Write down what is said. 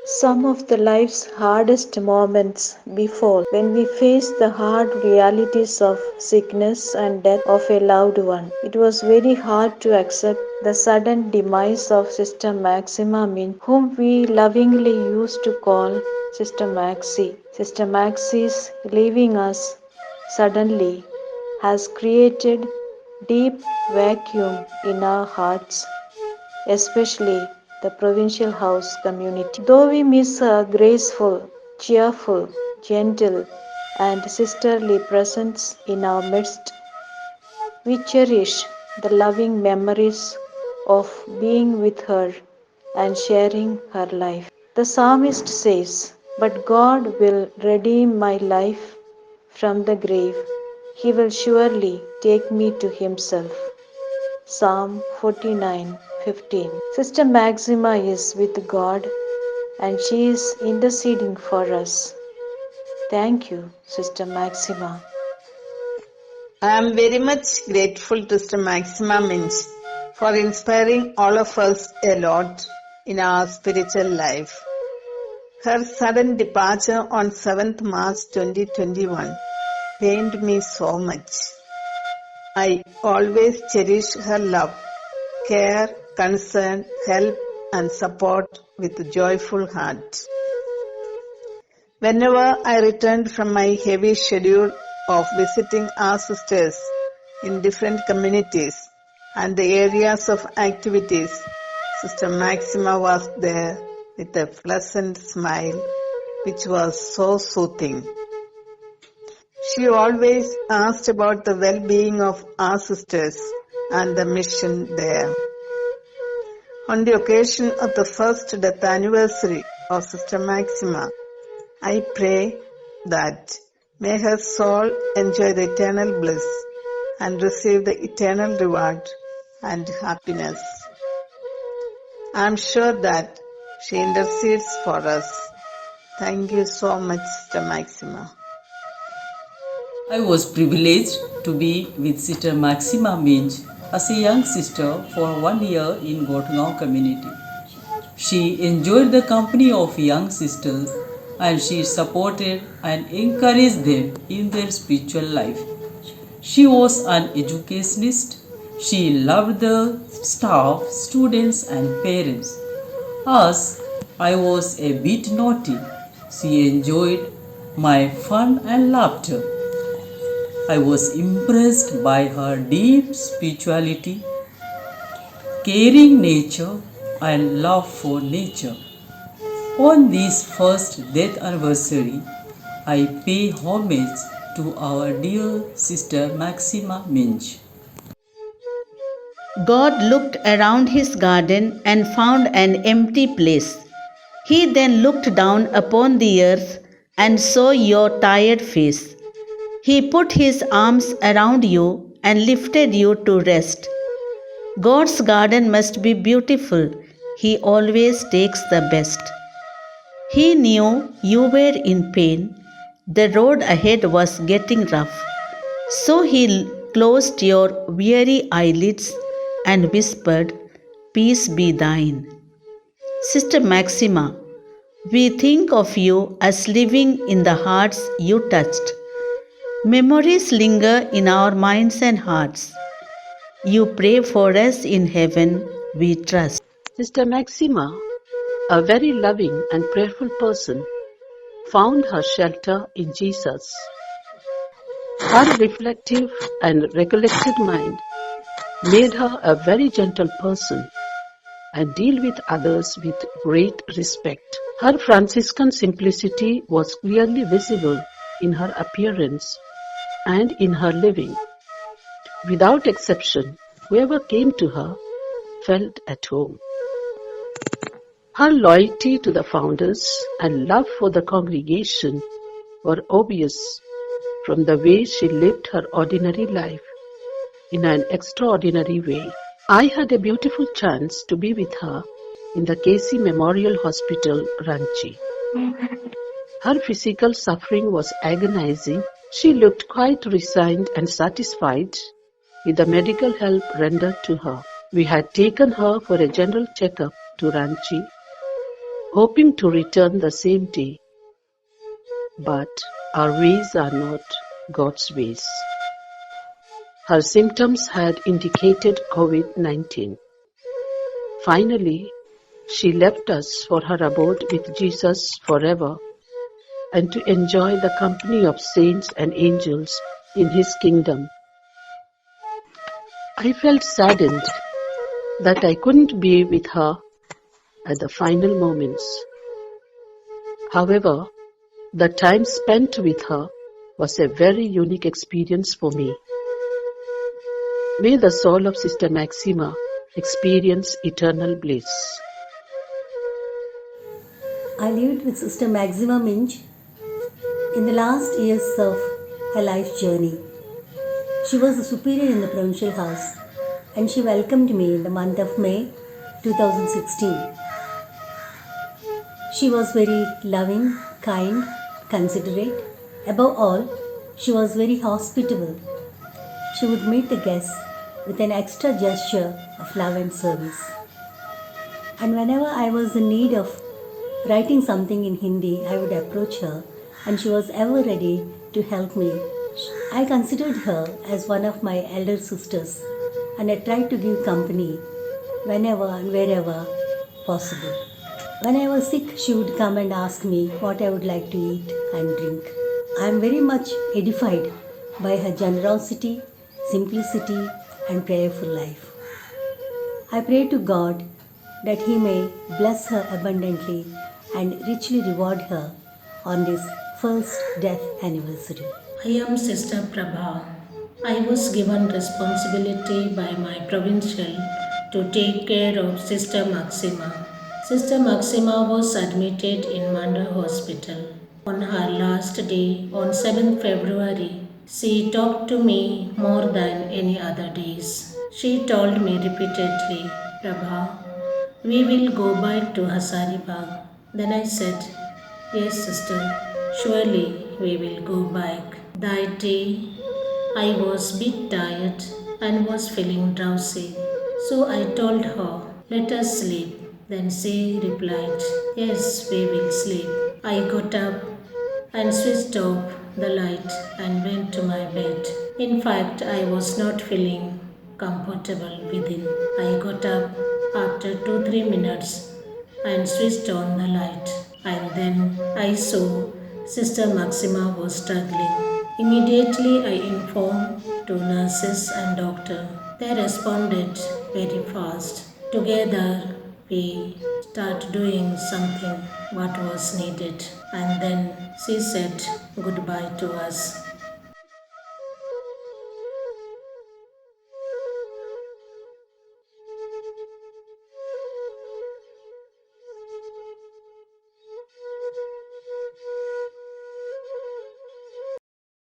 Some of the life's hardest moments befall when we face the hard realities of sickness and death of a loved one. It was very hard to accept the sudden demise of Sister Maxima Min, whom we lovingly used to call Sister Maxie. Sister Maxie's leaving us suddenly has created deep vacuum in our hearts, especially the Provincial House community. Though we miss her graceful, cheerful, gentle, and sisterly presence in our midst, we cherish the loving memories of being with her and sharing her life. The psalmist says, "But God will redeem my life from the grave. He will surely take me to Himself." Psalm 49:15. Sister Maxima is with God and she is interceding for us. Thank you, Sister Maxima. I am very much grateful to Sister Maxima Minch for inspiring all of us a lot in our spiritual life. Her sudden departure on 7th March 2021 pained me so much. I always cherish her love, care, concern, help and support with a joyful heart. Whenever I returned from my heavy schedule of visiting our sisters in different communities and the areas of activities, Sister Maxima was there with a pleasant smile which was so soothing. She always asked about the well-being of our sisters and the mission there. On the occasion of the first death anniversary of Sister Maxima, I pray that may her soul enjoy the eternal bliss and receive the eternal reward and happiness. I am sure that she intercedes for us. Thank you so much, Sister Maxima. I was privileged to be with Sister Maxima Minch as a young sister for 1 year in Gotgaon community. She enjoyed the company of young sisters and she supported and encouraged them in their spiritual life. She was an educationist. She loved the staff, students and parents. As I was a bit naughty, she enjoyed my fun and laughter. I was impressed by her deep spirituality, caring nature and love for nature. On this first death anniversary, I pay homage to our dear Sister Maxima Minch. God looked around his garden and found an empty place. He then looked down upon the earth and saw your tired face. He put his arms around you and lifted you to rest. God's garden must be beautiful. He always takes the best. He knew you were in pain. The road ahead was getting rough. So he closed your weary eyelids and whispered, "Peace be thine." Sister Maxima, we think of you as living in the hearts you touched. Memories linger in our minds and hearts. You pray for us in heaven, we trust. Sister Maxima, a very loving and prayerful person, found her shelter in Jesus. Her reflective and recollected mind made her a very gentle person and deal with others with great respect. Her Franciscan simplicity was clearly visible in her appearance and in her living. Without exception, whoever came to her felt at home. Her loyalty to the founders and love for the congregation were obvious from the way she lived her ordinary life in an extraordinary way. I had a beautiful chance to be with her in the KC Memorial Hospital, Ranchi. Her physical suffering was agonizing. She looked quite resigned and satisfied with the medical help rendered to her. We had taken her for a general checkup to Ranchi, hoping to return the same day. But our ways are not God's ways. Her symptoms had indicated COVID-19. Finally, she left us for her abode with Jesus forever and to enjoy the company of saints and angels in his kingdom. I felt saddened that I couldn't be with her at the final moments. However, the time spent with her was a very unique experience for me. May the soul of Sister Maxima experience eternal bliss. I lived with Sister Maxima Minch in the last years of her life journey. She was the superior in the Provincial house and she welcomed me in the month of May 2016. She was very loving, kind, considerate. Above all, she was very hospitable. She would meet the guests with an extra gesture of love and service. And whenever I was in need of writing something in Hindi, I would approach her and she was ever ready to help me. I considered her as one of my elder sisters and I tried to give company whenever and wherever possible. When I was sick, she would come and ask me what I would like to eat and drink. I am very much edified by her generosity, simplicity and prayerful life. I pray to God that He may bless her abundantly and richly reward her on this first death anniversary. I am Sister Prabha. I was given responsibility by my provincial to take care of Sister Maxima. Sister Maxima was admitted in Manda Hospital. On her last day, on 7th February, she talked to me more than any other days. She told me repeatedly, Prabha, we will go back to Hazaribagh. Then I said, yes, sister, surely we will go back. That day, I was a bit tired and was feeling drowsy. So I told her, let us sleep. Then she replied, yes, we will sleep. I got up and switched off the light and went to my bed. In fact, I was not feeling comfortable within. I got up after 2-3 minutes and switched on the light. And then I saw Sister Maxima was struggling. Immediately I informed to nurses and doctor. They responded very fast. Together we start doing something what was needed. And then she said goodbye to us.